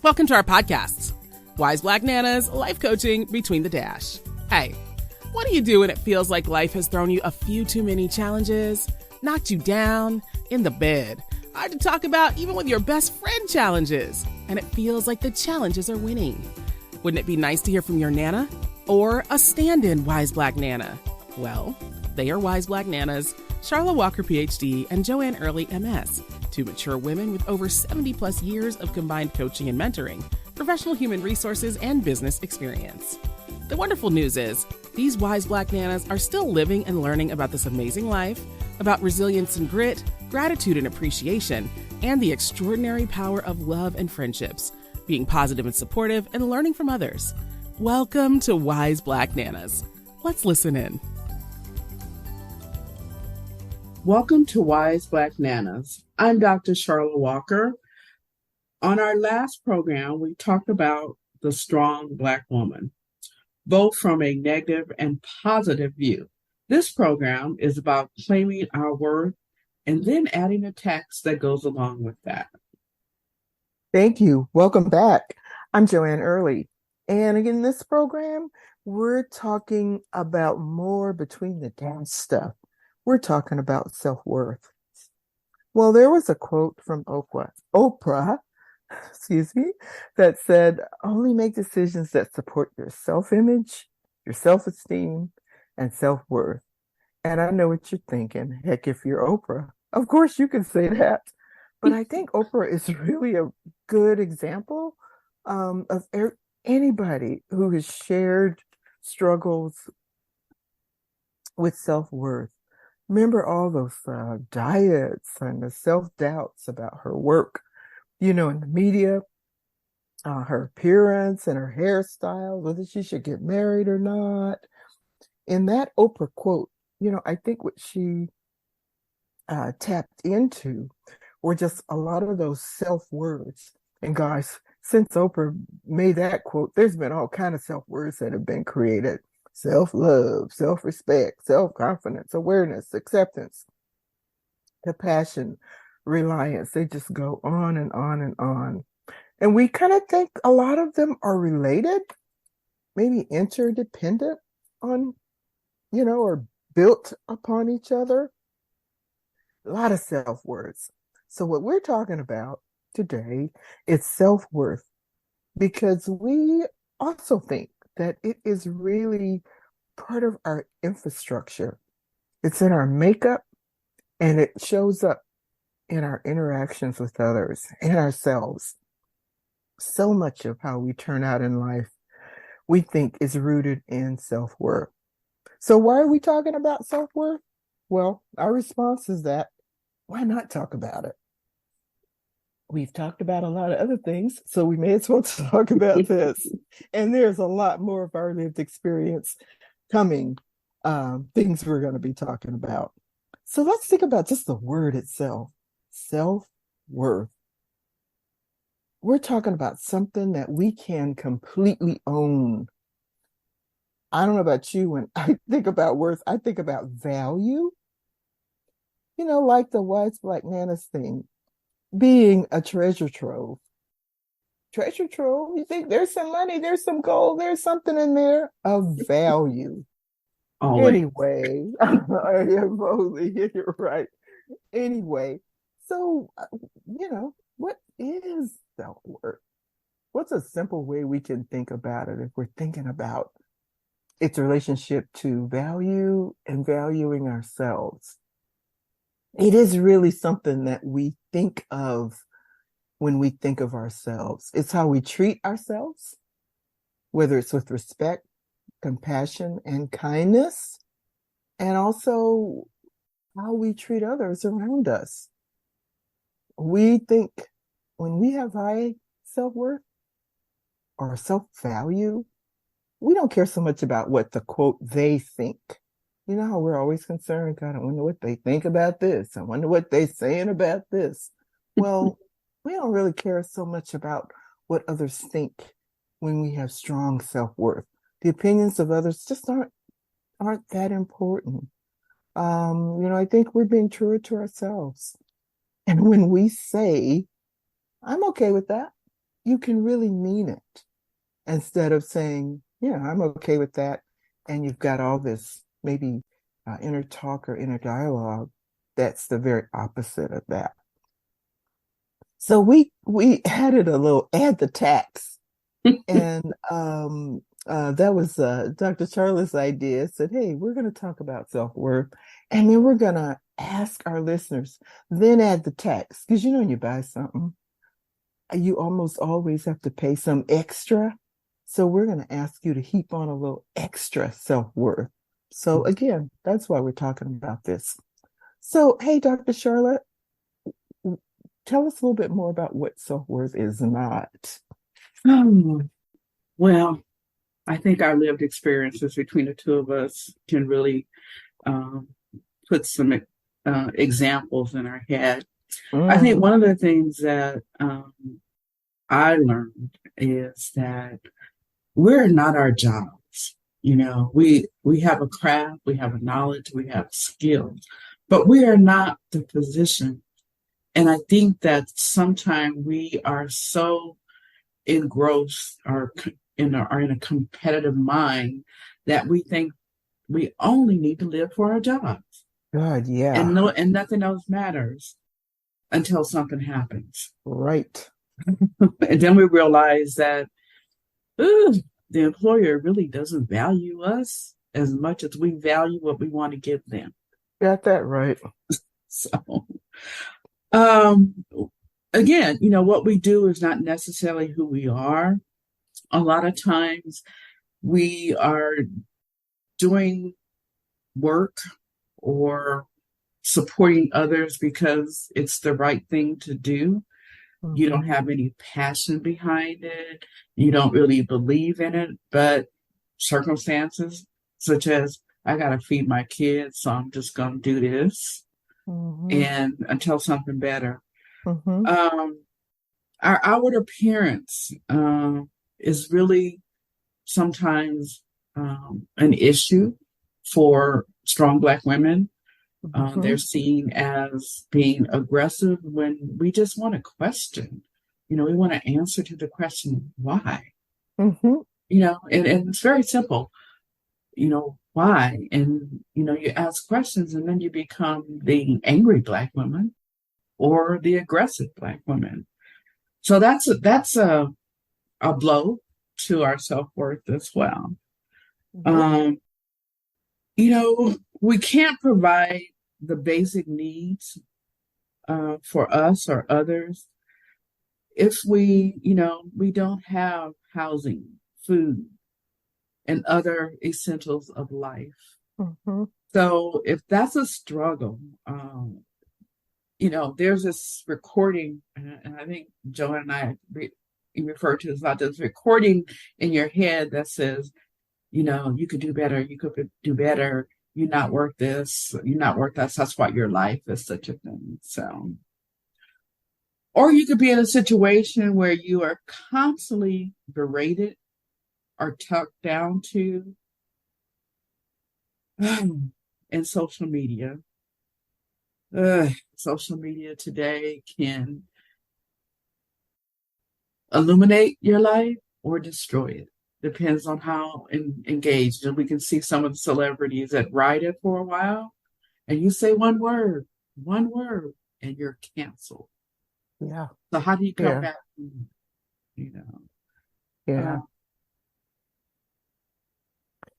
Welcome to our podcasts, Wise Black Nanas, Life Coaching Between the Dash. Hey, what do you do when it feels like life has thrown you a few too many challenges, knocked you down, in the bed, hard to talk about even with your best friend challenges, and it feels like the challenges are winning? Wouldn't it be nice to hear from your Nana? Or a stand-in Wise Black Nana? Well, they are Wise Black Nanas, Sharla Walker, PhD, and Joanne Early, MS, two mature women with over 70 plus years of combined coaching and mentoring, professional human resources, and business experience. The wonderful news is, these Wise Black Nanas are still living and learning about this amazing life, about resilience and grit, gratitude and appreciation, and the extraordinary power of love and friendships, being positive and supportive, and learning from others. Welcome to Wise Black Nanas. Let's listen in. Welcome to Wise Black Nanas. I'm Dr. Sharla Walker. On our last program, we talked about the strong Black woman, both from a negative and positive view. This program is about claiming our worth and then adding a text that goes along with that. Thank you. Welcome back. I'm Joanne Early. And in this program, we're talking about more between the dash stuff. We're talking about self-worth. Well, there was a quote from Oprah, that said, only make decisions that support your self-image, your self-esteem, and self-worth. And I know what you're thinking. Heck, if you're Oprah, of course you can say that. But I think Oprah is really a good example of anybody who has shared struggles with self-worth. Remember all those diets and the self-doubts about her work, in the media, her appearance and her hairstyle, whether she should get married or not. In that Oprah quote, I think what she tapped into were just a lot of those self-words. And guys, since Oprah made that quote, there's been all kinds of self-words that have been created. Self-love, self-respect, self-confidence, awareness, acceptance, compassion, reliance. They just go on and on and on. And we kind of think a lot of them are related, maybe interdependent on, or built upon each other. A lot of self-words. So what we're talking about today is self-worth, because we also think that it is really part of our infrastructure. It's in our makeup, and it shows up in our interactions with others and ourselves. So much of how we turn out in life, we think is rooted in self-worth. So why are we talking about self-worth? Well, our response is that, why not talk about it? We've talked about a lot of other things, so we may as well talk about this. And there's a lot more of our lived experience coming, things we're going to be talking about. So let's think about just the word itself, self-worth. We're talking about something that we can completely own. I don't know about you, when I think about worth, I think about value. Like the Wise Black Nanas thing. Being a treasure trove. Treasure trove, you think there's some money, there's some gold, there's something in there of value. Always. Anyway, you're right. Anyway, so, what is self-worth? What's a simple way we can think about it if we're thinking about its relationship to value and valuing ourselves? It is really something that we think of when we think of ourselves. It's how we treat ourselves, whether it's with respect, compassion, and kindness, and also how we treat others around us. We think when we have high self-worth or self-value, we don't care so much about what the quote they think. You know how we're always concerned, God, I wonder what they think about this. I wonder what they're saying about this. Well, we don't really care so much about what others think when we have strong self-worth. The opinions of others just aren't that important. I think we're being truer to ourselves. And when we say, I'm okay with that, you can really mean it instead of saying, yeah, I'm okay with that. And you've got all this maybe inner talk or inner dialogue that's the very opposite of that. So we added a little add the tax, and that was Dr. Charlotte's idea. Said, hey, we're going to talk about self-worth, and then we're going to ask our listeners, then add the tax, because when you buy something, you almost always have to pay some extra. So we're going to ask you to heap on a little extra self-worth. So again, that's why we're talking about this. So, hey, Dr. Charlotte, tell us a little bit more about what self-worth is not. Well, I think our lived experiences between the two of us can really put some examples in our head. I think one of the things that I learned is that we're not our jobs. We have a craft, we have a knowledge, we have skills, but we are not the position. And I think that sometimes we are so engrossed or in a competitive mind that we think we only need to live for our jobs. God, yeah. And nothing else matters until something happens. Right. And then we realize that the employer really doesn't value us as much as we value what we want to give them. Got that right. So, again, what we do is not necessarily who we are. A lot of times we are doing work or supporting others because it's the right thing to do. Mm-hmm. You don't have any passion behind it. You don't really believe in it, but circumstances such as I got to feed my kids, so I'm just going to do this and until something better. Our outward appearance is really sometimes an issue for strong Black women. They're seen as being aggressive when we just want to question. We want to answer to the question, why? And it's very simple. Why? And, you ask questions and then you become the angry Black woman or the aggressive Black woman. So that's a blow to our self-worth as well. We can't provide the basic needs for us or others if we don't have housing, food, and other essentials of life. So if that's a struggle, there's this recording, and I think Joanne and I refer to it about this recording in your head that says, you could do better, you could do better, you're not worth this, you're not worth that. That's what your life is, such a thing. So, or you could be in a situation where you are constantly berated or talked down to in social media. Social media today can illuminate your life or destroy it. Depends on how engaged. And we can see some of the celebrities that ride it for a while, and you say one word, and you're canceled. Yeah. So how do you come back? Yeah.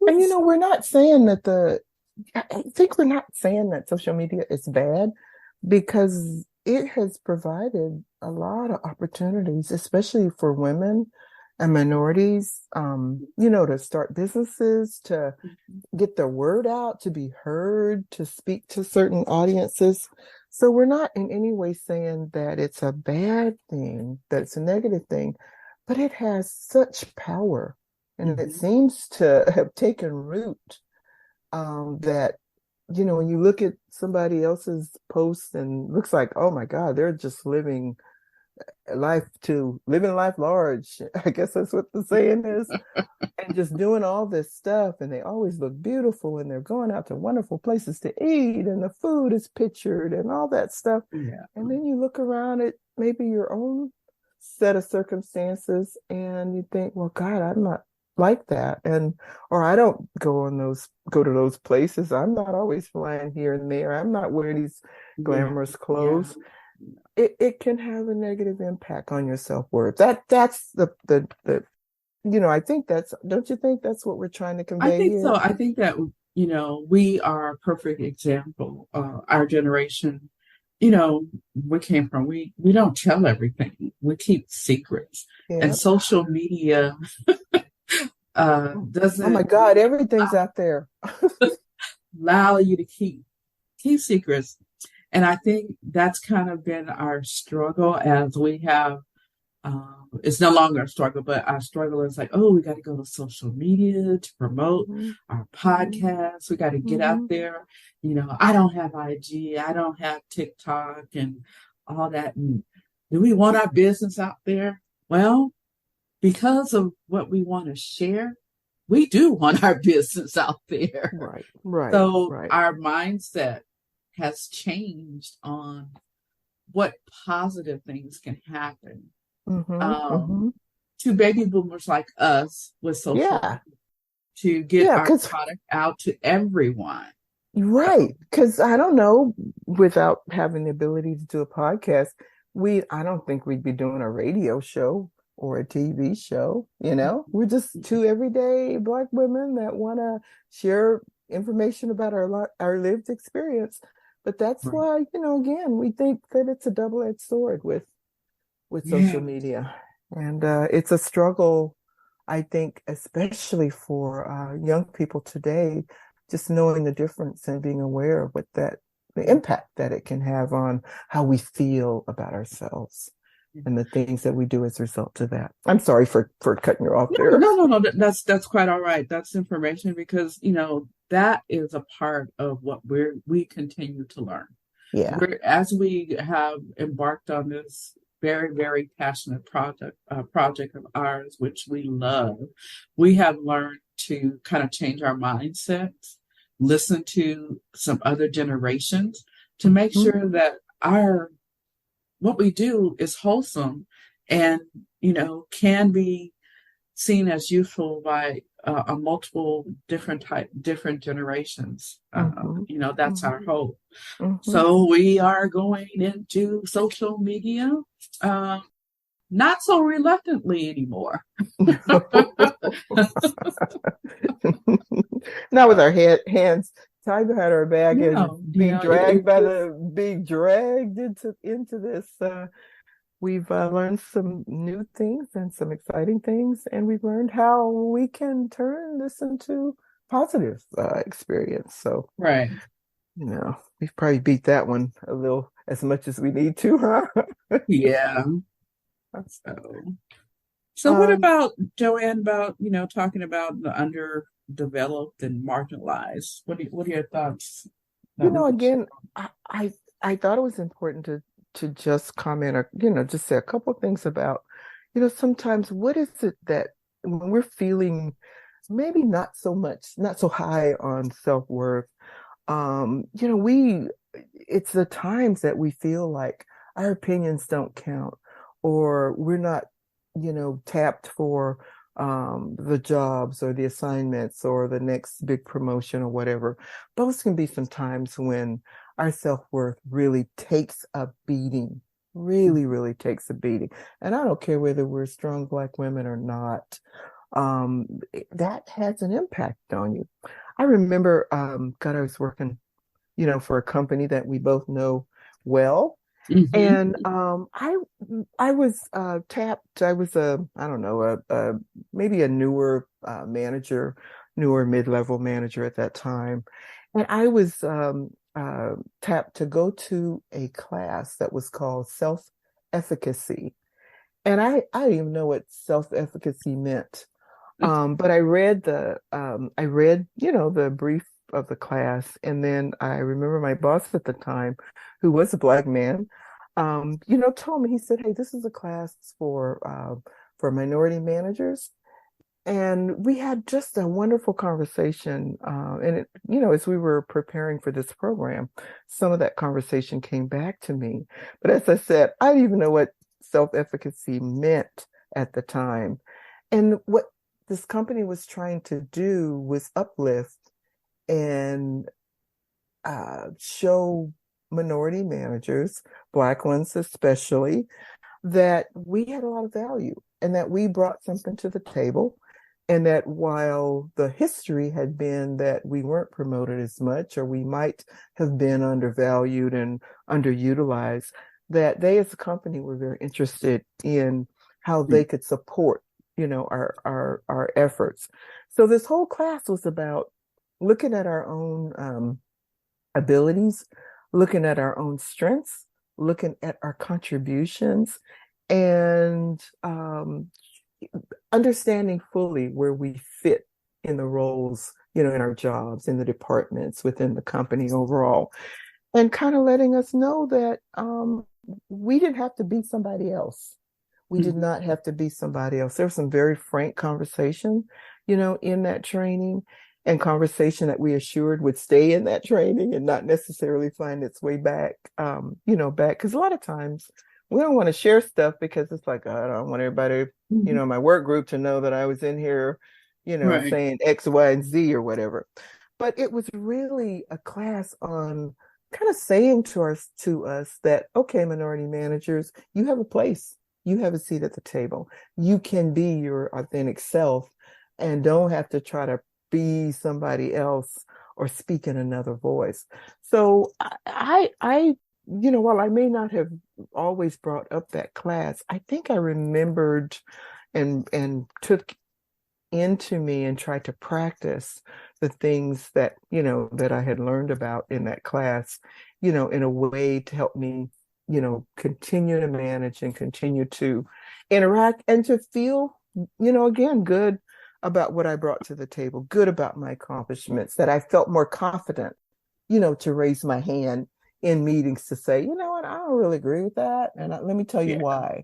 And we're not saying that I think we're not saying that social media is bad, because it has provided a lot of opportunities, especially for women and minorities, to start businesses, to get their word out, to be heard, to speak to certain audiences. So we're not in any way saying that it's a bad thing, that it's a negative thing, but it has such power, and it seems to have taken root, that, when you look at somebody else's posts and looks like, oh my God, they're just living life large. I guess that's what the saying is. And just doing all this stuff, and they always look beautiful, and they're going out to wonderful places to eat, and the food is pictured and all that stuff. Yeah. And then you look around at maybe your own set of circumstances, and you think, well, God, I'm not like that, and or I don't go to those places. I'm not always flying here and there. I'm not wearing these Yeah. glamorous clothes. It can have a negative impact on your self-worth. That's the I think that's, don't you think that's what we're trying to I convey think so. here? I think that, we are a perfect example. Our generation, we came from, we don't tell everything. We keep secrets. And Yeah. social media Oh my doesn't God, everything's out there. allow you to keep secrets. And I think that's kind of been our struggle as we have. It's no longer a struggle, but our struggle is like, oh, we got to go to social media to promote Mm-hmm. our podcast. We got to get out Mm-hmm. there. I don't have IG, I don't have TikTok and all that. And do we want our business out there? Well, because of what we want to share, we do want our business out there. Right, right, So right. our mindset has changed on what positive things can happen Mm-hmm. um, Mm-hmm. to baby boomers like us with social Yeah, media to get yeah, our because product out to everyone. So, right, because I don't know, without having the ability to do a podcast, I don't think we'd be doing a radio show or a TV show, you know? We're just two everyday Black women that want to share information about our lived experience. But that's right. why, again, we think that it's a double-edged sword with social Yeah, media. And it's a struggle, I think, especially for young people today, just knowing the difference and being aware of the impact that it can have on how we feel about ourselves and the things that we do as a result of that. I'm sorry for cutting you off no, there. no, no, no. That's quite all right. That's information because that is a part of what we continue to learn. Yeah. As we have embarked on this very, very passionate project of ours, which we love, we have learned to kind of change our mindsets, listen to some other generations to make Mhm. sure that what we do is wholesome and can be seen as useful by a multiple different generations. Mhm. That's our Mhm. hope. Mhm. So we are going into social media, um, not so reluctantly anymore. Not with our hands tied behind our back and No, being dragged into this. We've learned some new things and some exciting things, and we've learned how we can turn this into positive experience. So, right. we've probably beat that one a little as much as we need to, huh? Yeah. So, so what Um, about Joanne? About talking about the underdeveloped and marginalized. What are your thoughts that we could share? again, I thought it was important to just comment or just say a couple of things about sometimes what is it that when we're feeling maybe not so high on self-worth, it's the times that we feel like our opinions don't count or we're not tapped for the jobs or the assignments or the next big promotion or whatever. Those can be some times when our self-worth really takes a beating, really, really takes a beating. And I don't care whether we're strong Black women or not. That has an impact on you. I remember, God, I was working, for a company that we both know well. Mm-hmm. And I was tapped. I was I don't know, maybe a newer manager, newer mid-level manager at that time, and I was tapped to go to a class that was called self-efficacy, and I didn't even know what self-efficacy meant. But I read, the brief of the class, and then I remember my boss at the time, who was a Black man, told me, he said, "Hey, this is a class for minority managers." And we had just a wonderful conversation. And as we were preparing for this program, some of that conversation came back to me. But as I said, I didn't even know what self-efficacy meant at the time. And what this company was trying to do was uplift and show minority managers, Black ones especially, that we had a lot of value and that we brought something to the table. And that while the history had been that we weren't promoted as much, or we might have been undervalued and underutilized, that they as a company were very interested in how they could support, our efforts. So this whole class was about looking at our own abilities, looking at our own strengths, looking at our contributions, and understanding fully where we fit in the roles, in our jobs, in the departments, within the company overall, and kind of letting us know that we didn't have to be somebody else. We did not have to be somebody else. There was some very frank conversation, in that training, and conversation that we assured would stay in that training and not necessarily find its way back, back. Because a lot of times we don't want to share stuff because it's like, I don't want everybody, my work group to know that I was in here, Right. saying X, Y, and Z or whatever. But it was really a class on kind of saying to us that, okay, minority managers, you have a place. You have a seat at the table. You can be your authentic self and don't have to try to be somebody else or speak in another voice. So I while I may not have always brought up that class, I think I remembered and took into me and tried to practice the things that, that I had learned about in that class, in a way to help me, continue to manage and continue to interact and to feel, again, good about what I brought to the table, good about my accomplishments, that I felt more confident, to raise my hand in meetings to say, you know what, I don't really agree with that. And let me tell you why,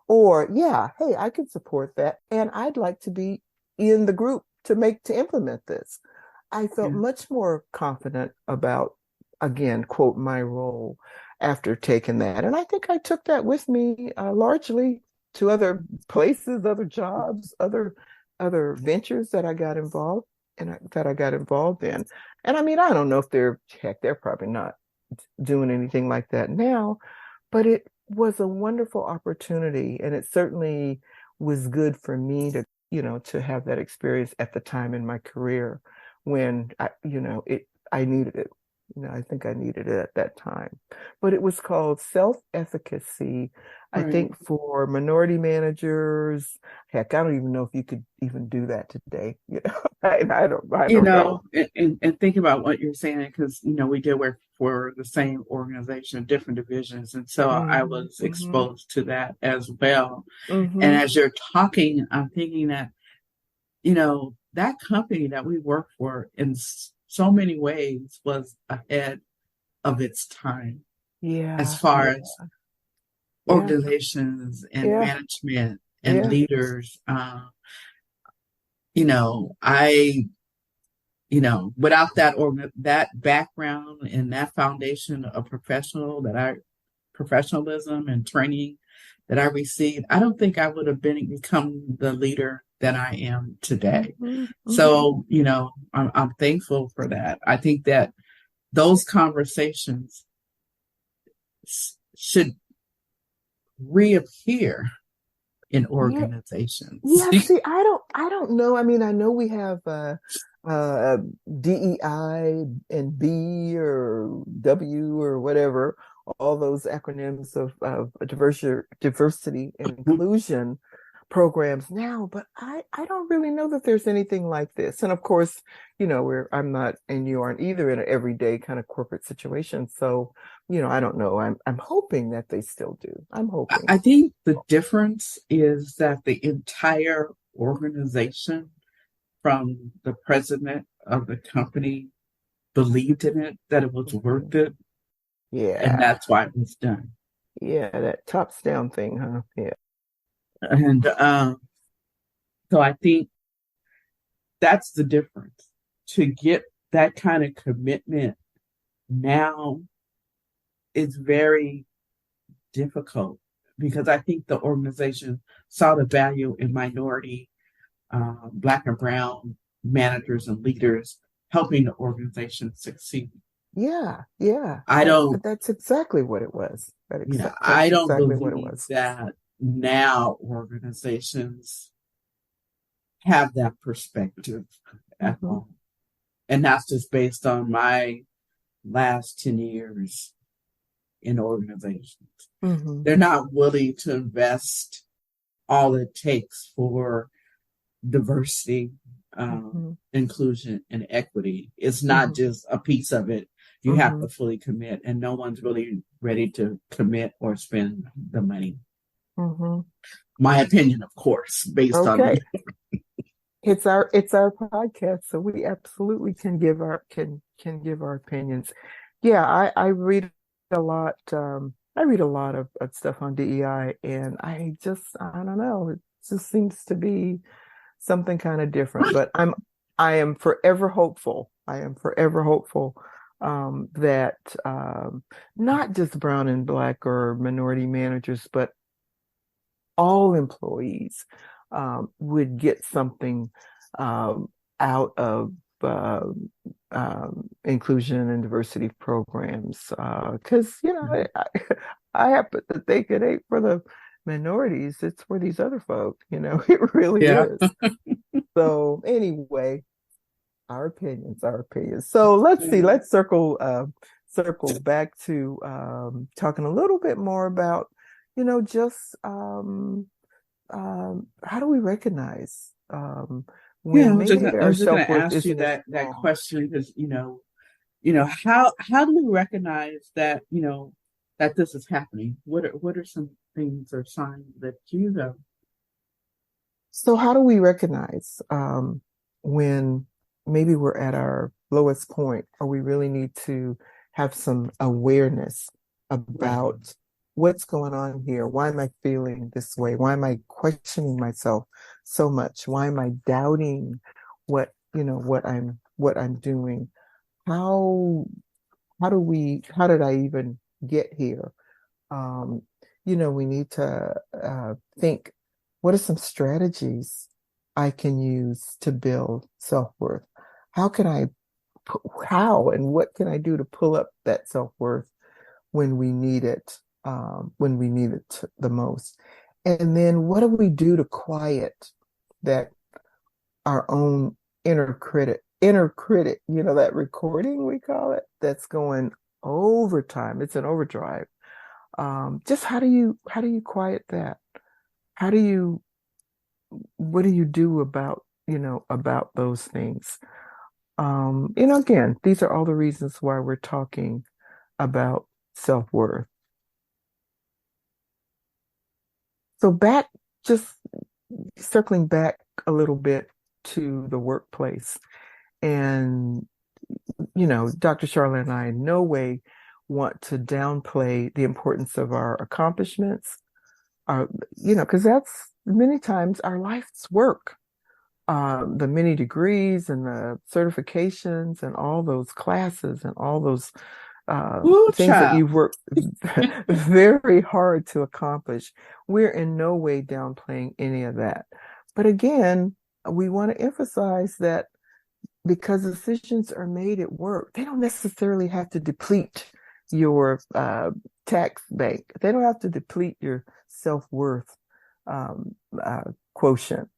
or yeah, hey, I can support that. And I'd like to be in the group to implement this. I felt much more confident about, again, quote, my role after taking that. And I think I took that with me largely to other places, other jobs, other ventures that I got involved in. And I mean, I don't know if they're probably not doing anything like that now, but it was a wonderful opportunity. And it certainly was good for me to, to have that experience at the time in my career when I needed it. I think I needed it at that time. But it was called self-efficacy, I think, for minority managers. Heck, I don't even know if you could even do that today. I don't know. And think about what you're saying, because, we did work for the same organization, different divisions. And so I was exposed to that as well. And as you're talking, I'm thinking that, that company that we work for in so many ways was ahead of its time. As far as organizations and management and leaders. Without that background and that foundation of professionalism and training that I received, I don't think I would have become the leader that I am today. So, I'm thankful for that. I think that those conversations should reappear in organizations. See, I don't know. I mean, I know we have DEI and B or W or whatever, all those acronyms of diversity and inclusion programs now, but I don't really know that there's anything like this. And of course, I'm not, and you aren't either, in an everyday kind of corporate situation. So, I don't know. I'm hoping that they still do. I'm hoping. I think the difference is that the entire organization, from the president of the company, believed in it, that it was worth it. Yeah. And that's why it was done. Yeah, that tops down thing, huh? Yeah. And so I think that's the difference. To get that kind of commitment now is very difficult because I think the organization saw the value in minority, Black and brown managers and leaders helping the organization succeed. Yeah, I don't, that's exactly what it was. I That's don't exactly what it believe was. that now organizations have that perspective at Mm-hmm. all. And that's just based on my last 10 years in organizations. Mm-hmm. They're not willing to invest all it takes for diversity, Mm-hmm. inclusion, and equity. It's not Mm-hmm. just a piece of it. You have Mm-hmm. to fully commit, and no one's really ready to commit or spend the money. Mm-hmm. My opinion, of course, based on Okay. It's our podcast, so we absolutely can give our opinions. Yeah, I read a lot. I read a lot of stuff on DEI, and I don't know. It just seems to be something kind of different. But I am forever hopeful. I am forever hopeful that not just brown and black or minority managers, but all employees would get something out of inclusion and diversity programs. Because, I happen to think it ain't for the minorities, it's for these other folk, it really yeah. is. So, anyway, our opinions, our opinions. So, let's see, let's circle back to talking a little bit more about, just how do we recognize Yeah, when maybe I our was just going to self-worth ask you isn't as that strong? question because how do we recognize that that this is happening? What are some things or signs that you know? So how do we recognize when maybe we're at our lowest point, or we really need to have some awareness Right. about what's going on here? Why am I feeling this way? Why am I questioning myself so much? Why am I doubting what I'm doing? How how did I even get here? Um, we need to think, what are some strategies I can use to build self-worth? How can I, how and what can I do to pull up that self-worth when we need it, the most? And then what do we do to quiet that our own inner critic, that recording we call it, that's going overtime. It's an overdrive. Just how do you quiet that? How do you what do you do about those things? Again, these are all the reasons why we're talking about self-worth. So back, just circling back a little bit to the workplace. And, Dr. Sharla and I in no way want to downplay the importance of our accomplishments, because that's many times our life's work. The many degrees and the certifications and all those classes and all those Woo, things that child. you've worked very hard to accomplish. We're in no way downplaying any of that. But again, we want to emphasize that because decisions are made at work, they don't necessarily have to deplete your tax bank. They don't have to deplete your self-worth quotient.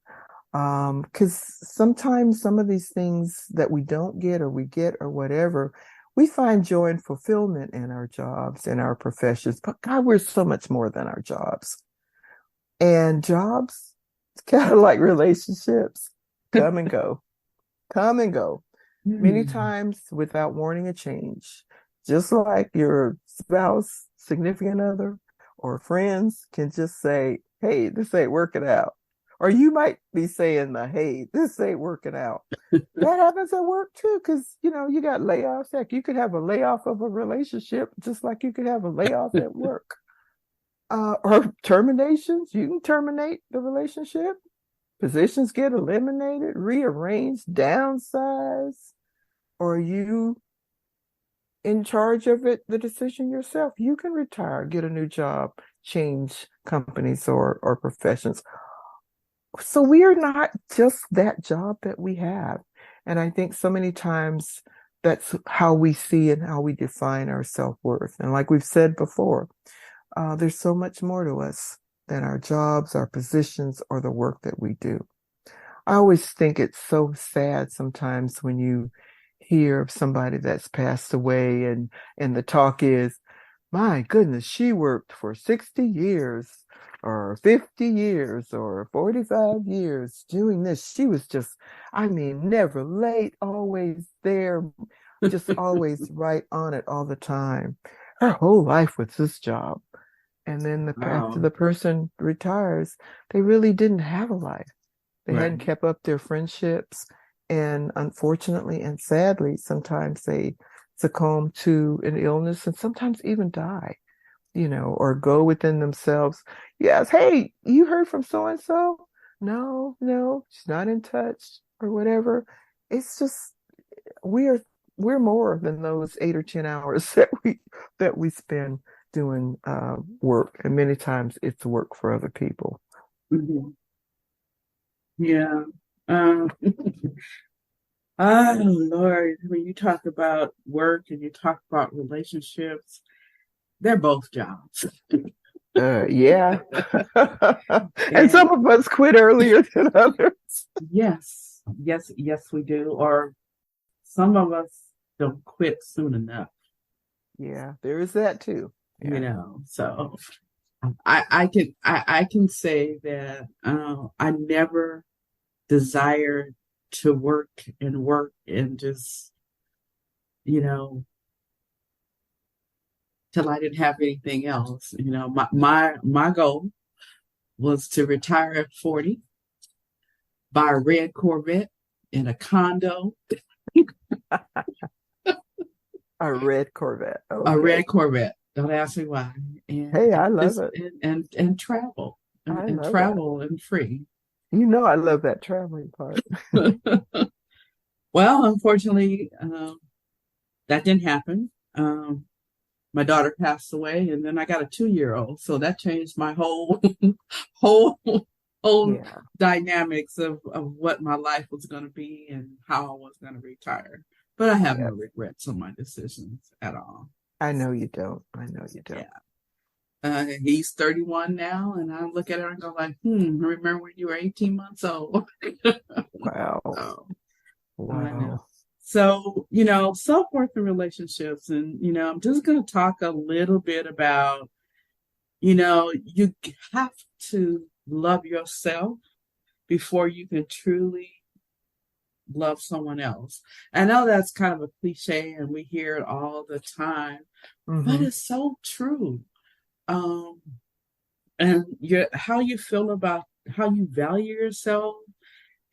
Because sometimes some of these things that we don't get or we get or whatever, we find joy and fulfillment in our jobs, in our professions. But God, we're so much more than our jobs. And jobs, it's kind of like relationships, come and go, come and go. Many Hmm. times without warning a change, just like your spouse, significant other, or friends can just say, hey, this ain't working out. Or you might be saying hey, this ain't working out. That happens at work too, because you got layoffs. Heck, you could have a layoff of a relationship just like you could have a layoff at work. Or terminations, you can terminate the relationship. Positions get eliminated, rearranged, downsized, or you in charge of it, the decision yourself. You can retire, get a new job, change companies or professions. So we are not just that job that we have. And I think so many times that's how we see and how we define our self-worth. And like we've said before, there's so much more to us than our jobs, our positions, or the work that we do. I always think it's so sad sometimes when you hear of somebody that's passed away and the talk is, my goodness, she worked for 60 years or 50 years or 45 years doing this. She was just, I mean, never late, always there, just always right on it all the time. Her whole life was this job. And then after Wow. the person retires, they really didn't have a life. They Right. hadn't kept up their friendships. And unfortunately and sadly, sometimes they succumb to an illness and sometimes even die, or go within themselves. Yes, hey, you heard from so and so? No, she's not in touch or whatever. It's just we're more than those 8 or 10 hours that we spend doing work, and many times it's work for other people. Mhm. Yeah. Um, oh, Lord, when you talk about work and you talk about relationships, they're both jobs. Yeah. And some And of us quit earlier than others. yes, we do. Or some of us don't quit soon enough, Yeah, there is that too. Yeah. So I can say that I never desired to work and just, you know, till I didn't have anything else. My goal was to retire at 40, buy a red Corvette in a condo, A red Corvette. a Okay. red Corvette. Don't ask me why. Hey, I And love just it. and travel I and love that. travel and free. I love that traveling part. Well, unfortunately, that didn't happen. My daughter passed away, and then I got a 2-year-old, so that changed my whole whole whole Yeah. dynamics of what my life was going to be and how I was going to retire. But I have no Yeah. regrets on my decisions at all. I know you don't. I know you don't. Yeah. He's 31 now, and I look at her and go like, remember when you were 18 months old? Wow. Oh, I know. Wow. So, self-worth in relationships. And, I'm just going to talk a little bit about, you have to love yourself before you can truly love someone else. I know that's kind of a cliche and we hear it all the time, but Mm-hmm. it's so true. Um, and how you feel about how you value yourself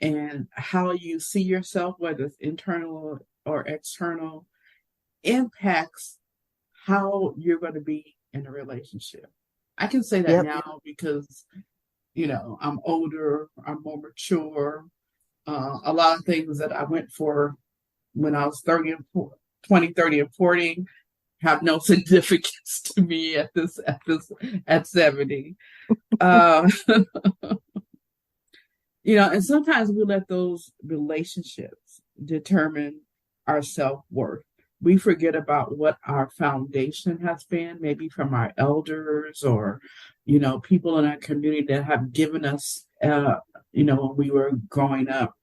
and how you see yourself, whether it's internal or external, impacts how you're going to be in a relationship. I can say that Yep. now because, I'm older, I'm more mature. A lot of things that I went for when I was 20, 30, and 40 have no significance to me at 70. Uh, and sometimes we let those relationships determine our self-worth. We forget about what our foundation has been, maybe from our elders or, people in our community that have given us, when we were growing up.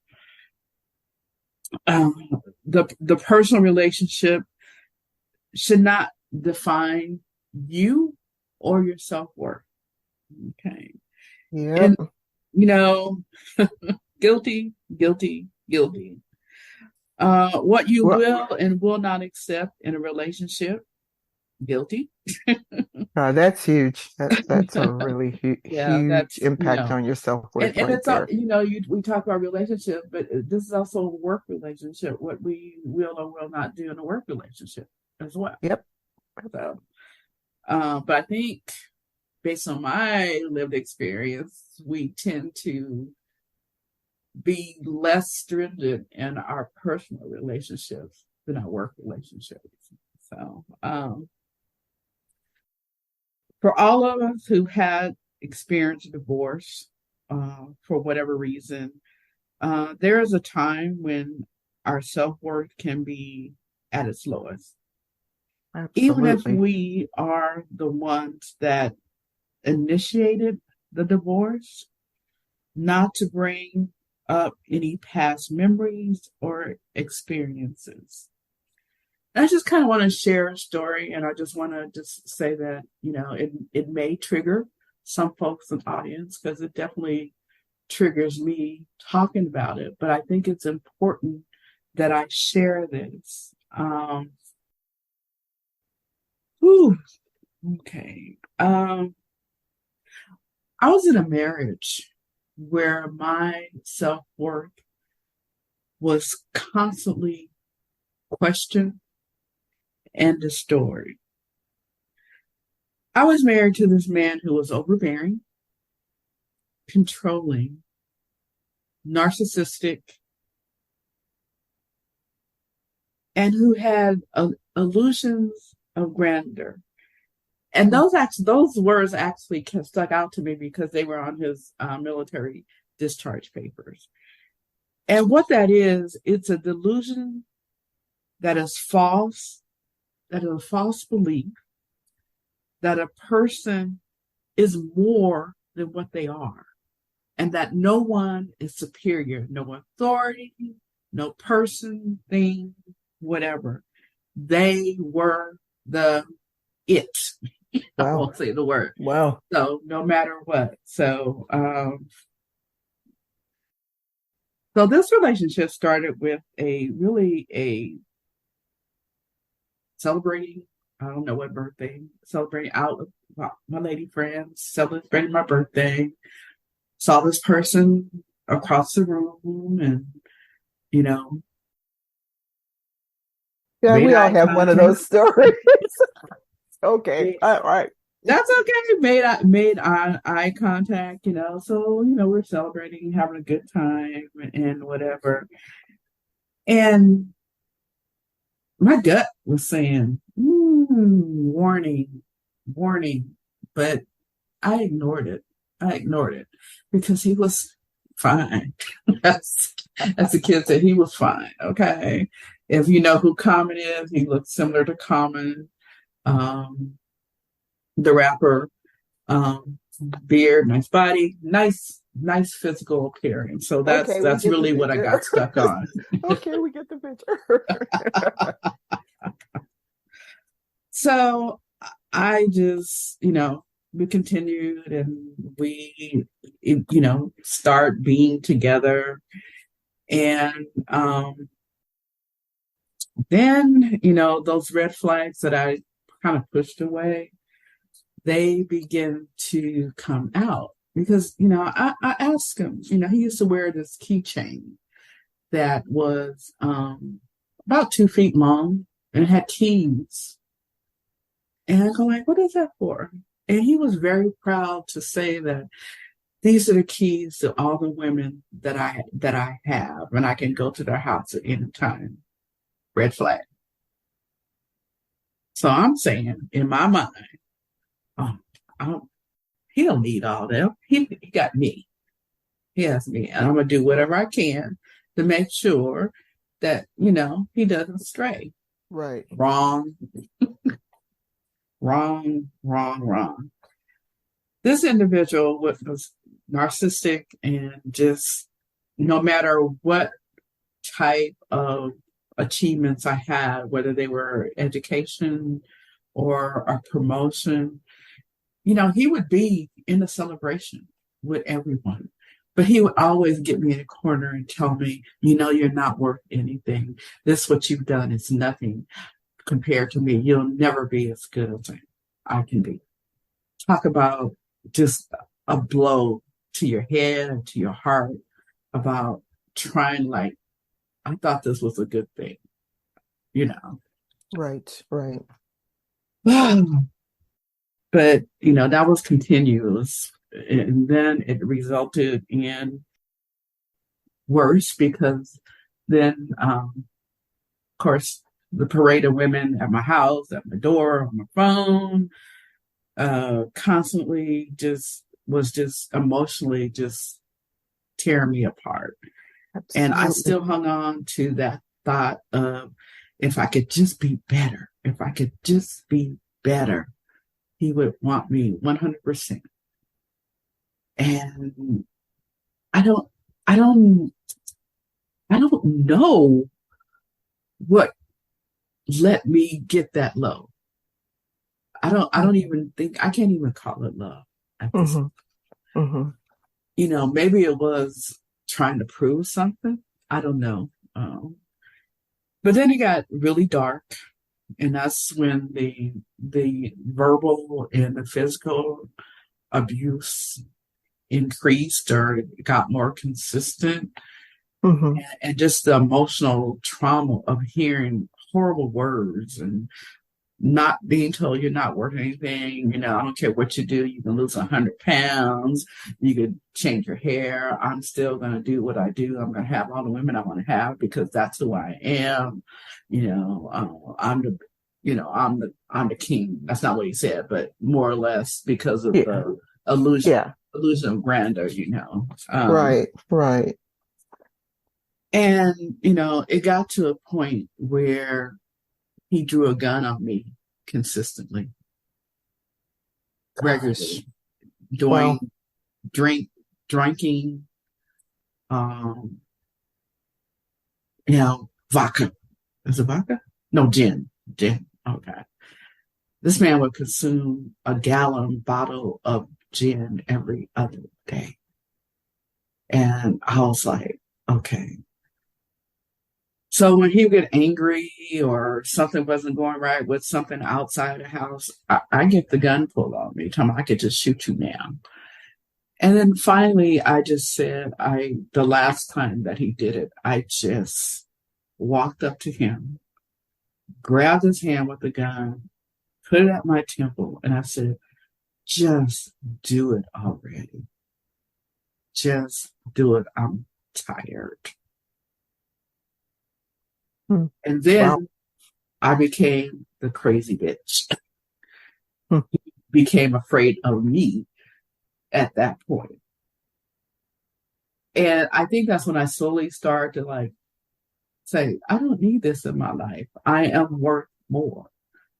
Um, the personal relationship should not define you or your self-worth. Okay. And, Yep. you know, guilty, guilty, guilty. What you Well, will and will not accept in a relationship, guilty. that's huge. That's a really Yeah, huge that's, impact on your self-worth and right it's all, there. we talk about relationship, but this is also a work relationship, what we will or will not do in a work relationship as well. Yep. So, but I think based on my lived experience, we tend to be less stringent in our personal relationships than our work relationships. So, for all of us who had experienced divorce for whatever reason, there is a time when our self-worth can be at its lowest. Even if Absolutely. we are the ones that initiated the divorce, not to bring up any past memories or experiences. I just kind of want to share a story, and I just want to just say that, it may trigger some folks in the audience because it definitely triggers me talking about it, but I think it's important that I share this. Whew, okay. I was in a marriage where my self-worth was constantly questioned and distorted. I was married to this man who was overbearing, controlling, narcissistic, and who had illusions of grandeur. And those words actually stuck out to me because they were on his military discharge papers. And what that is, it's a delusion that is false, that is a false belief that a person is more than what they are, and that no one is superior, no authority, no person, thing, whatever. They were the it. Wow. I won't say the word. Wow. So no matter what. So this relationship started with a celebrating, I don't know what birthday, celebrating out with my lady friends, celebrating my birthday. Saw this person across the room and, Yeah, made we all eye have one of those contact. stories. Okay. All right. That's okay. Made eye contact, So, we're celebrating, having a good time and whatever. And my gut was saying, warning, warning. But I ignored it. Because he was fine. As the kid said, he was fine. Okay. If you know who Common is, he looks similar to Common, the rapper. Beard, nice body, nice physical appearance. So Okay, we that's get the really what I picture. got stuck on. Okay, we get the picture. So I just, we continued and we, start being together. And then, those red flags that I kind of pushed away, they begin to come out because, I asked him, he used to wear this keychain that was about 2 feet long and had keys. And I go like, what is that for? And he was very proud to say that these are the keys to all the women that I have, and I can go to their house at any time. Red flag. So I'm saying in my mind, he don't need all them. He got me. He has me, and I'm gonna do whatever I can to make sure that he doesn't stray. Right. Wrong. Wrong. This individual was narcissistic and just no matter what type of achievements I had, whether they were education or a promotion, he would be in a celebration with everyone. But he would always get me in a corner and tell me, you're not worth anything. This, what you've done is nothing compared to me. You'll never be as good as I can be. Talk about just a blow to your head and to your heart about trying, like, I thought this was a good thing, Right. But, that was continuous. And then it resulted in worse because then, of course, the parade of women at my house, at my door, on my phone, constantly just was just emotionally just tearing me apart. Absolutely. And I still hung on to that thought of, if I could just be better, if I could just be better, he would want me 100%. And I don't, I don't, I don't know what let me get that low. I don't even think, I can't even call it love at this. Mm-hmm. Mm-hmm. You know, maybe it was trying to prove something. I don't know. But then it got really dark, and that's when the verbal and the physical abuse increased or got more consistent, Mm-hmm. and just the emotional trauma of hearing horrible words and not being told you're not worth anything. You know, I don't care what you do. You can lose 100 pounds. You could change your hair. I'm still going to do what I do. I'm going to have all the women I want to have because that's who I am. You know, I'm the king. That's not what he said, but more or less because of the illusion of grandeur, you know. Right. And, you know, it got to a point where he drew a gun on me consistently, regularly, doing drinking, you know, vodka. Is it vodka? No, gin. Okay. This man would consume a gallon bottle of gin every other day. And I was like, okay. So when he would get angry or something wasn't going right with something outside the house, I get the gun pulled on me, telling me I could just shoot you now. And then finally, I just said, the last time that he did it, I just walked up to him, grabbed his hand with the gun, put it at my temple, and I said, just do it already. Just do it. I'm tired. And then I became the crazy bitch. He became afraid of me at that point. And I think that's when I slowly started to like say, I don't need this in my life. I am worth more.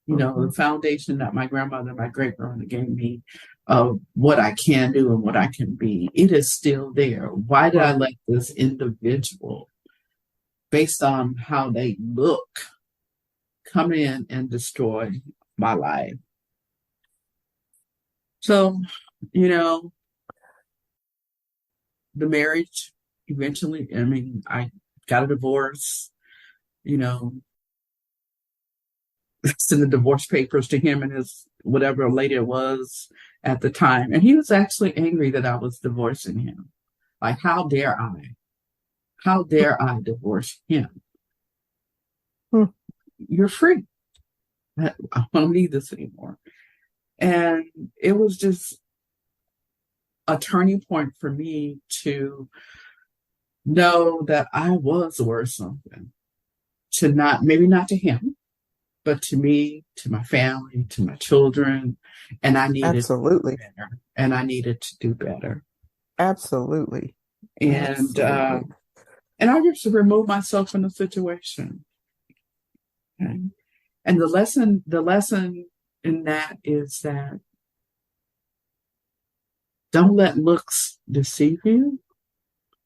You know, the foundation that my grandmother, my great grandmother gave me of what I can do and what I can be, it is still there. Why did I let this individual, based on how they look, come in and destroy my life? So, you know, the marriage eventually, I mean, I got a divorce, you know, sent the divorce papers to him and his whatever lady it was at the time. And he was actually angry that I was divorcing him. Like, how dare I? How dare I divorce him? You're free. I don't need this anymore. And it was just a turning point for me to know that I was worth something. To not, maybe not to him, but to me, to my family, to my children. And I needed to do better. And I needed to do better. Absolutely. And I just removed myself from the situation. Okay? And the lesson in that is that don't let looks deceive you,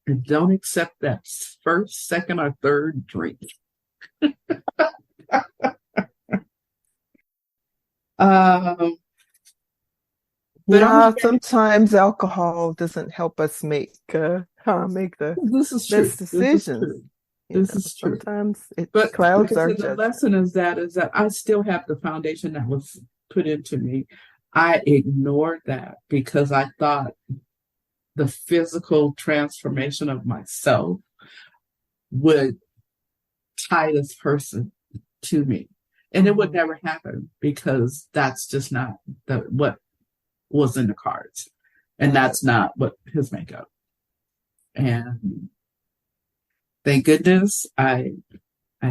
and don't accept that first, second, or third drink. Sometimes alcohol doesn't help us make the best decisions. This is true. Sometimes it but clouds our judgment. The lesson is that I still have the foundation that was put into me. I ignored that because I thought the physical transformation of myself would tie this person to me. And it would never happen because that's just not what was in the cards. And that's not what his makeup. And thank goodness I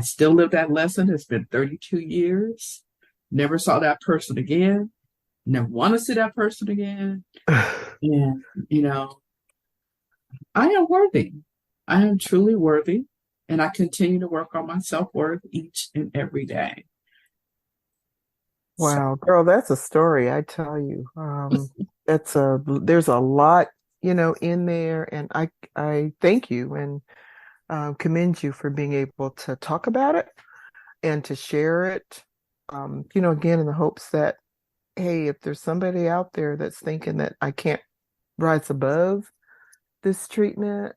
still live that lesson. It's been 32 years. Never saw that person again. never want to see that person again. And, you know, I am worthy. I am truly worthy. And I continue to work on my self worth each and every day. So, Wow, girl, that's a story, I tell you. There's a lot, in there, and I thank you and commend you for being able to talk about it and to share it. Again, in the hopes that, hey, if there's somebody out there that's thinking that I can't rise above this treatment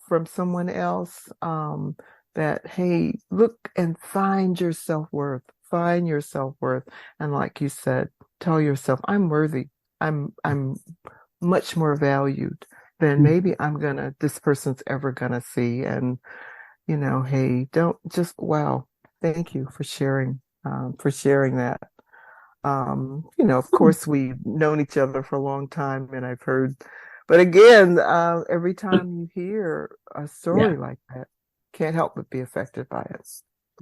from someone else, that, hey, look and find your self-worth, find your self-worth. And like you said, tell yourself, I'm worthy. I'm much more valued than maybe this person's ever gonna see. And, hey, don't just, wow, thank you for sharing that. Of course, we've known each other for a long time, and I've heard, but again, every time you hear a yeah. story like that, can't help but be affected by it.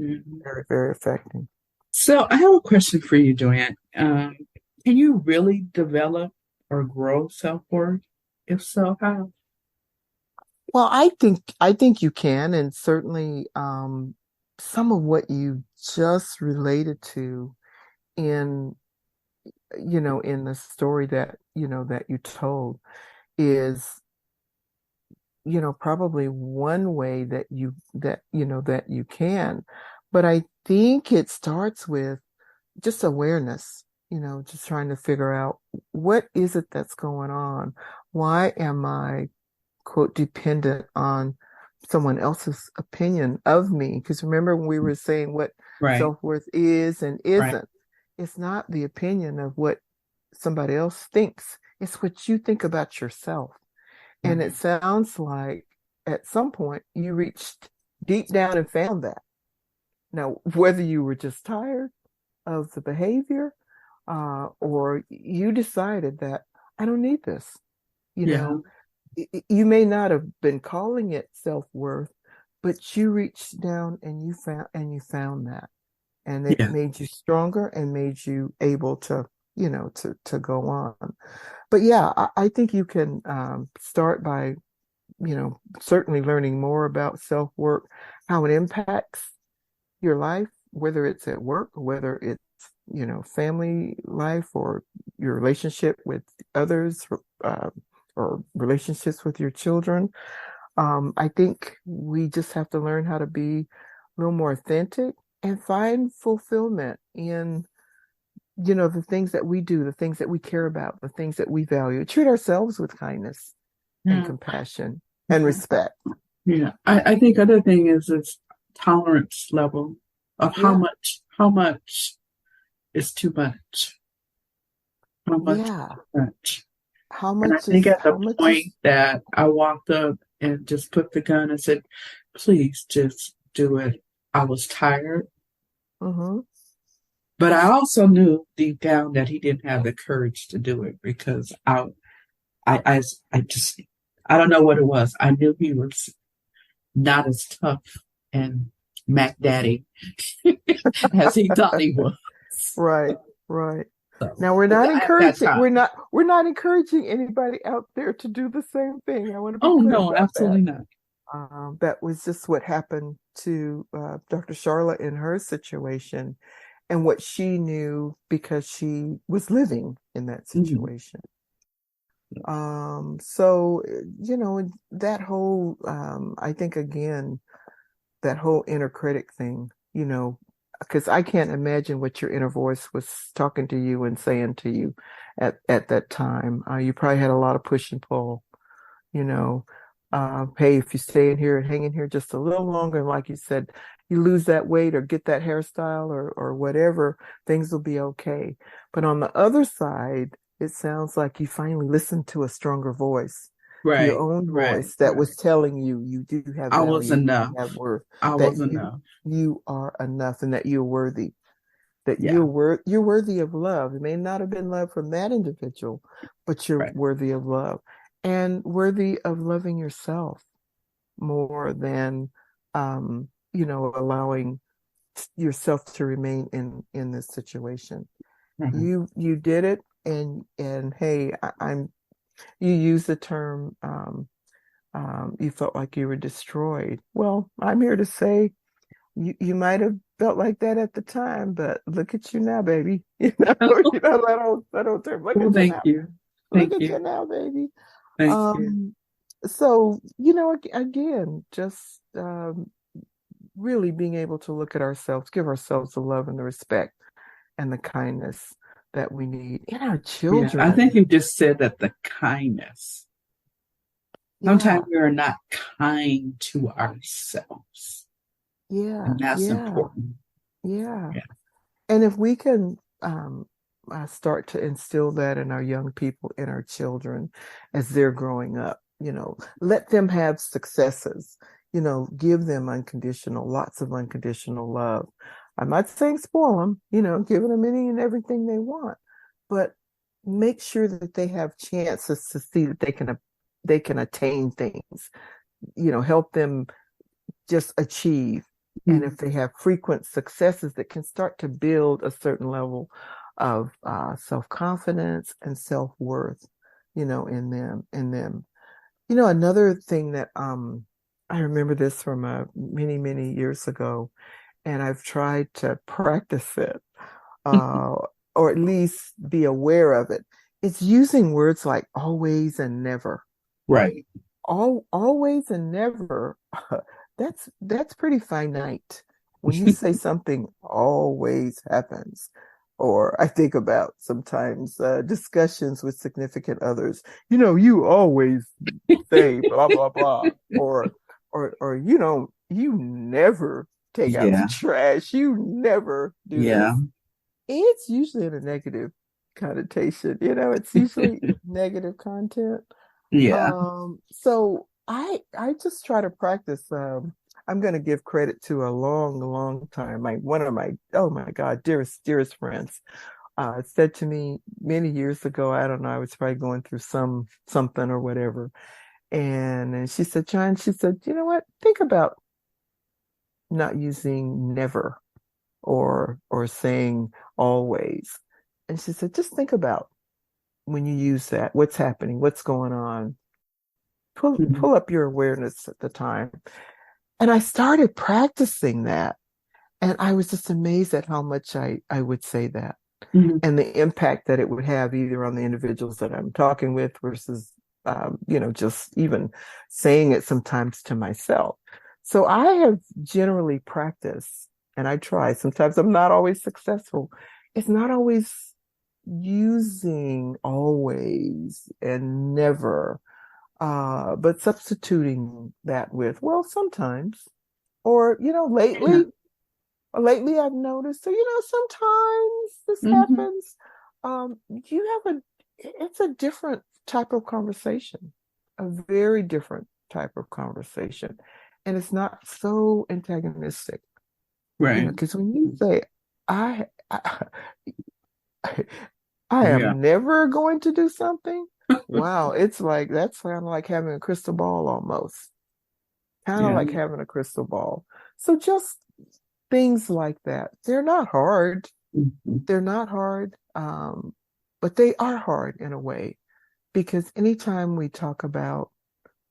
Mhm. Very, very affecting. So I have a question for you, Joanne. Can you really develop or grow self worth? If so, how? Well, I think you can, and certainly some of what you just related to in in the story that that you told is probably one way that you can. But I think it starts with just awareness, just trying to figure out what is it that's going on? Why am I, quote, dependent on someone else's opinion of me? Because remember when we were saying what Right, self-worth is and right. isn't, it's not the opinion of what somebody else thinks, it's what you think about yourself. And it Right. sounds like at some point you reached deep down and found that. Now, whether you were just tired of the behavior, or you decided that I don't need this, you Yeah, know, you may not have been calling it self-worth, but you reached down and you found that, and it yeah. made you stronger and made you able to, to go on. But yeah, I think you can start by certainly learning more about self-work, how it impacts your life, whether it's at work, whether it's, family life, or your relationship with others, uh, or relationships with your children. I think we just have to learn how to be a little more authentic and find fulfillment in, the things that we do, the things that we care about, the things that we value. Treat ourselves with kindness and Yeah. compassion and respect. Yeah. I think other thing is tolerance level of Yeah, how much is too much. How much is yeah. too much. How And I much think is at the how much point is that I walked up and just put the gun and said, please just do it. I was tired. hmm But I also knew deep down that he didn't have the courage to do it because I, I, I just, I don't know what it was. I knew he was not as tough and Mac Daddy as he thought he was. right, right. So Now we're not at that encouraging time, we're not encouraging anybody out there to do the same thing. I want to be oh clear no, about that. absolutely not. That was just what happened to Dr. Charlotte in her situation, and what she knew because she was living in that Mhm. situation. So, that whole, I think again, that whole inner critic thing, because I can't imagine what your inner voice was talking to you and saying to you at that time. You probably had a lot of push and pull, you know. Hey, if you stay in here and hang in here just a little longer, and like you said, you lose that weight or get that hairstyle or whatever, things will be okay. But on the other side, it sounds like you finally listened to a stronger voice, your Right, own right, voice that right. was telling you you do have I was value, you enough. have worth, I that was you enough. you are enough, and that you're worthy, that Yeah, you're worthy of love. It may not have been love from that individual, but you're right. worthy of love and worthy of loving yourself more than allowing yourself to remain in this situation. Mhm. You did it, and hey, I'm you use the term you felt like you were destroyed. Well, I'm here to say you might have felt like that at the time, but look at you now, baby. That old term. Look Well, at you thank now. you. Look Thank at you. you now, baby. Thank you. Um, again, just really being able to look at ourselves, give ourselves the love and the respect and the kindness that we need in our Yeah, I think children. you just said that the kindness. Sometimes Yeah, we are not kind to ourselves, yeah, and that's yeah, important. yeah. Yeah. And if we can start to instill that in our young people, in our children, as they're growing up, let them have successes, give them lots of unconditional love. I'm not saying spoil them, giving them any and everything they want, but make sure that they have chances to see that they can attain things, help them just achieve. And Mhm. if they have frequent successes that can start to build a certain level of self-confidence and self-worth, in them. Another thing that I remember this from many, many years ago, and I've tried to practice it, uh, or at least be aware of it. It's using words like always and never. Right. Always and never, that's pretty finite. When you say something always happens, or I think about sometimes discussions with significant others, you always say blah blah blah, or you never take out the Yeah. trash, you never do Yeah. this. It's usually in a negative connotation, it's usually negative content. Yeah. So I just try to practice. I'm going to give credit to a long, long time. One of my, oh my God, dearest friends, said to me many years ago. I don't know. I was probably going through something or whatever, and she said, John, she said, you know what? Think about not using never or saying always. And she said, just think about when you use that, what's happening, what's going on. Pull Mhm. pull up your awareness at the time. And I started practicing that. And I was just amazed at how much I would say that Mhm. and the impact that it would have either on the individuals that I'm talking with versus, just even saying it sometimes to myself. So I have generally practiced and I try. Sometimes I'm not always successful. It's not always using always and never, but substituting that with, well, sometimes, or, Yeah. lately I've noticed, so, sometimes this Mhm. happens. It's a different type of conversation, a very different type of conversation. And it's not so antagonistic, Right. because when you say, I I Yeah. am never going to do something. Wow, it's like that's kind of like having a crystal ball almost. Kind of Yeah. like having a crystal ball. So just things like that. They're not hard. Mhm. They're not hard. But they are hard in a way because anytime we talk about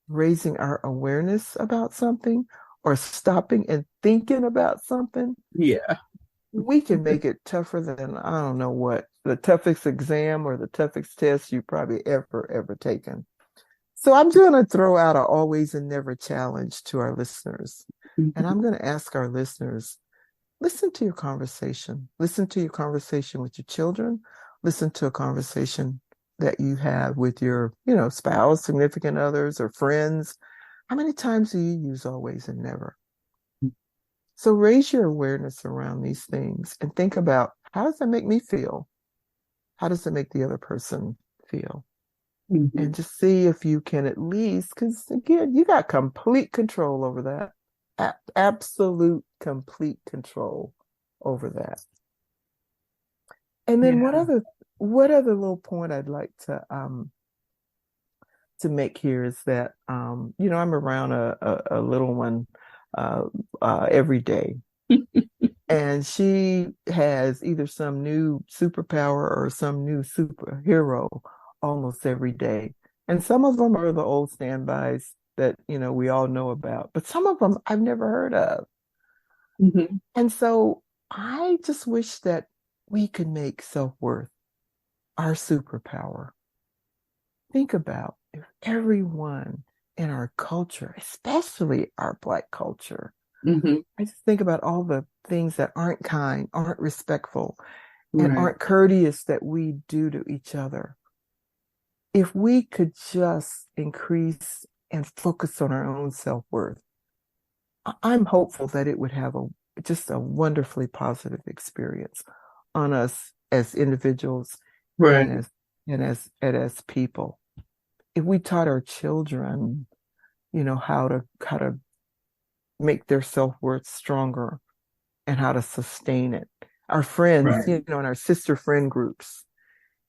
raising our awareness about something or stopping and thinking about something, Yeah. we can make it tougher than I don't know what the toughest exam or the toughest test you probably ever taken. So I'm going to throw out a always and never challenge to our listeners. And Mhm. I'm going to ask our listeners, listen to your conversation. Listen to your conversation with your children. Listen to a conversation that you have with your, spouse, significant others, or friends. How many times do you use always and never? So raise your awareness around these things and think about how does that make me feel? How does it make the other person feel? And Mhm. just see if you can at least, because again, you got complete control over that. Absolute complete control over that. And then what Yeah. other little point I'd like to make here is that I'm around a little one every day. And she has either some new superpower or some new superhero almost every day. And some of them are the old standbys that, we all know about, but some of them I've never heard of. Mhm. And so I just wish that we could make self-worth our superpower. Think about if everyone in our culture, especially our Black culture, Mhm. I just think about all the things that aren't kind, aren't respectful, and Right. aren't courteous that we do to each other. If we could just increase and focus on our own self-worth, I'm hopeful that it would have just a wonderfully positive experience on us as individuals Right. and as people. If we taught our children, how to make their self-worth stronger and how to sustain it. Our friends, Right. in our sister friend groups,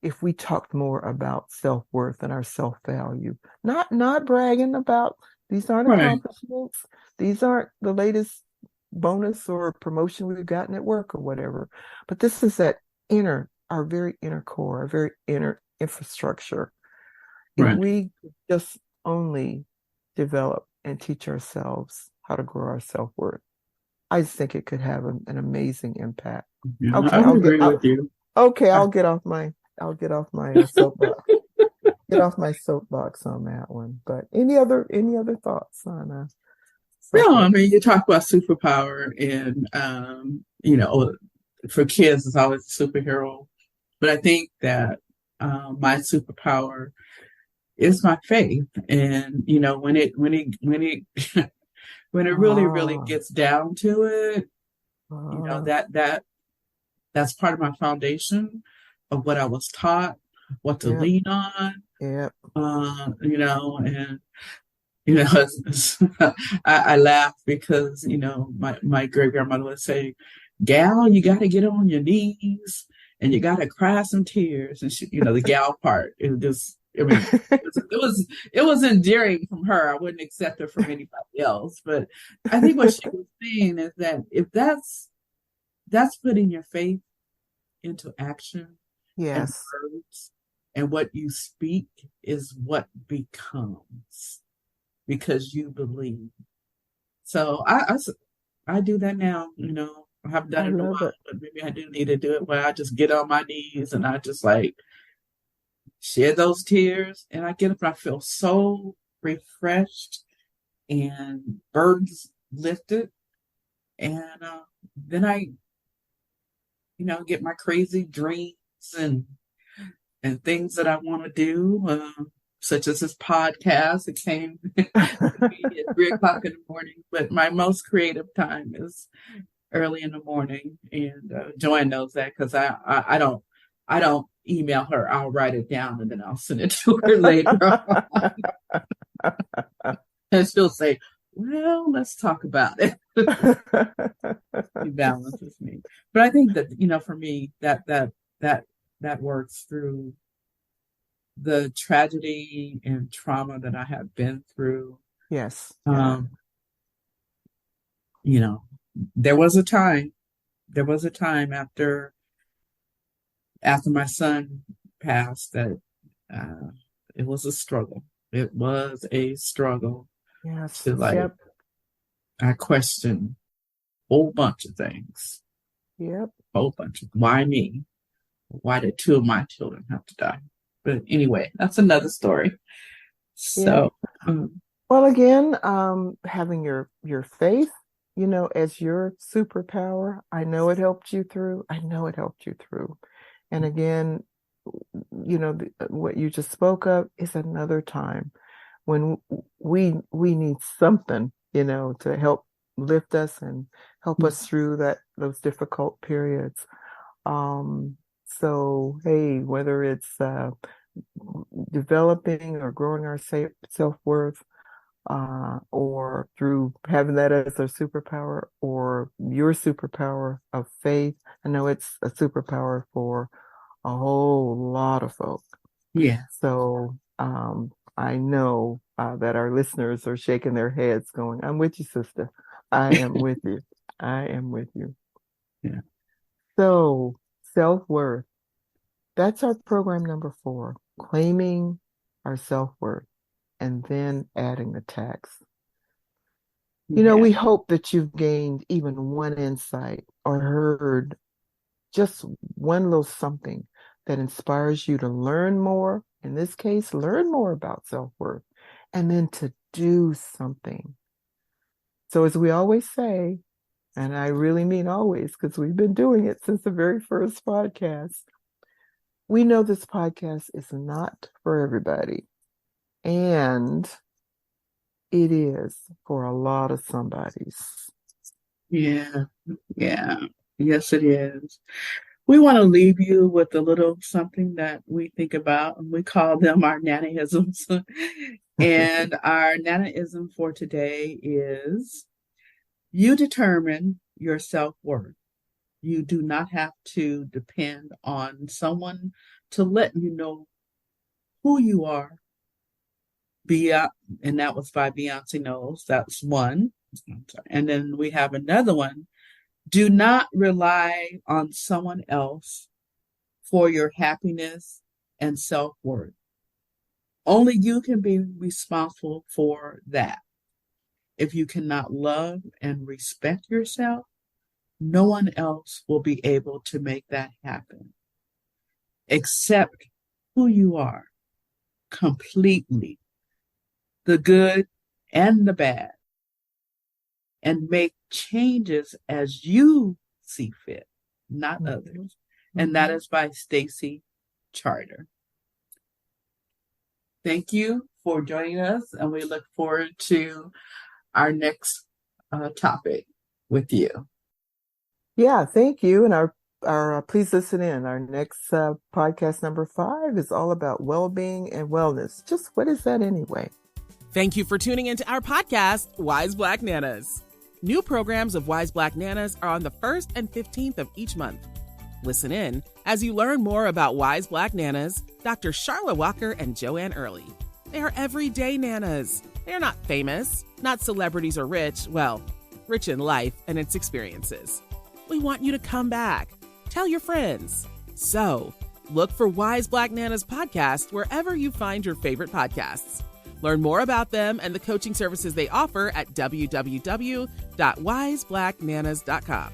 if we talked more about self-worth and our self-value, not bragging about these aren't Right. accomplishments, these aren't the latest bonus or promotion we've gotten at work or whatever, but this is our very inner core, our very inner infrastructure. If Right. we just only develop and teach ourselves how to grow our self-worth, I just think it could have an amazing impact. Yeah, Okay, I would agree with you. okay, I- I'll get off my soapbox. Get off my soapbox on that one. But any other thoughts on No, I self-worth? mean, you talk about superpower, and for kids, it's always a superhero. But I think that my superpower is my faith, and when it really really Ah, gets down to it, ah, that's part of my foundation of what I was taught, what to yep, lean on, yep. and I laugh because my great grandmother would say, "Gal, you got to get on your knees and you got to cry some tears." And the gal part, it just, I mean, it was endearing from her. I wouldn't accept her from anybody else, but I think what she was saying is that if that's putting your faith into action and Yes, words, and what you speak is what becomes because you believe. So I do that now. I haven't done I it in a love while, it. but maybe I do need to do it where I just get on my knees and I just like shed those tears, and I get up and I feel so refreshed and burdens lifted, and then I get my crazy dreams and things that I want to do, such as this podcast. It came to me at 3 o'clock in the morning, but my most creative time is early in the morning, and Joanne knows that because I don't email her. I'll write it down and then I'll send it to her later on, and she'll say, "Well, let's talk about it." She balances me, but I think that for me, that works through the tragedy and trauma that I have been through. Yes, yeah, Um, you know, there was a time, after my son passed that uh, it was a struggle. It was a struggle yes, to like, yep, I questioned a whole bunch of things, yep, whole bunch of why me? Why did two of my children have to die? But anyway, that's another story. yep. So, um, Well, again, having your faith, as your superpower, I know it helped you through. I know it helped you through. And again, what you just spoke of is another time when we need something, to help lift us and help us through those difficult periods. So hey, whether it's developing or growing our self-worth, or through having that as a superpower or your superpower of faith. I know it's a superpower for a whole lot of folk. yeah, So I know that our listeners are shaking their heads going, I'm with you, sister. I am with you. I am with you. Yeah. So, self-worth. That's our program number 4, claiming our self-worth and then adding the tax. Yeah. We hope that you've gained even one insight or heard just one little something that inspires you to learn more. In this case, learn more about self-worth and then to do something. So as we always say, and I really mean always because we've been doing it since the very first podcast, we know this podcast is not for everybody. And it is for a lot of somebodies. Yeah. Yeah. Yes, it is. We want to leave you with a little something that we think about, and we call them our Nanaisms. And our Nanaism for today is: you determine your self-worth. You do not have to depend on someone to let you know who you are. And that was by Beyonce Knowles. That's one. And then we have another one. Do not rely on someone else for your happiness and self-worth. Only you can be responsible for that. If you cannot love and respect yourself, no one else will be able to make that happen. Accept who you are completely, the good and the bad, and make changes as you see fit, not others. And that is by Stacy Charter. Thank you for joining us, and we look forward to our next topic with you. Yeah, thank you. And our please listen in. Our next podcast number 5 is all about well-being and wellness. Just what is that anyway? Thank you for tuning into our podcast, Wise Black Nanas. New programs of Wise Black Nanas are on the 1st and 15th of each month. Listen in as you learn more about Wise Black Nanas, Dr. Sharla Walker and Joanne Early. They are everyday nanas. They are not famous, not celebrities or rich, well, rich in life and its experiences. We want you to come back. Tell your friends. So, look for Wise Black Nanas podcast wherever you find your favorite podcasts. Learn more about them and the coaching services they offer at www.wiseblacknanas.com.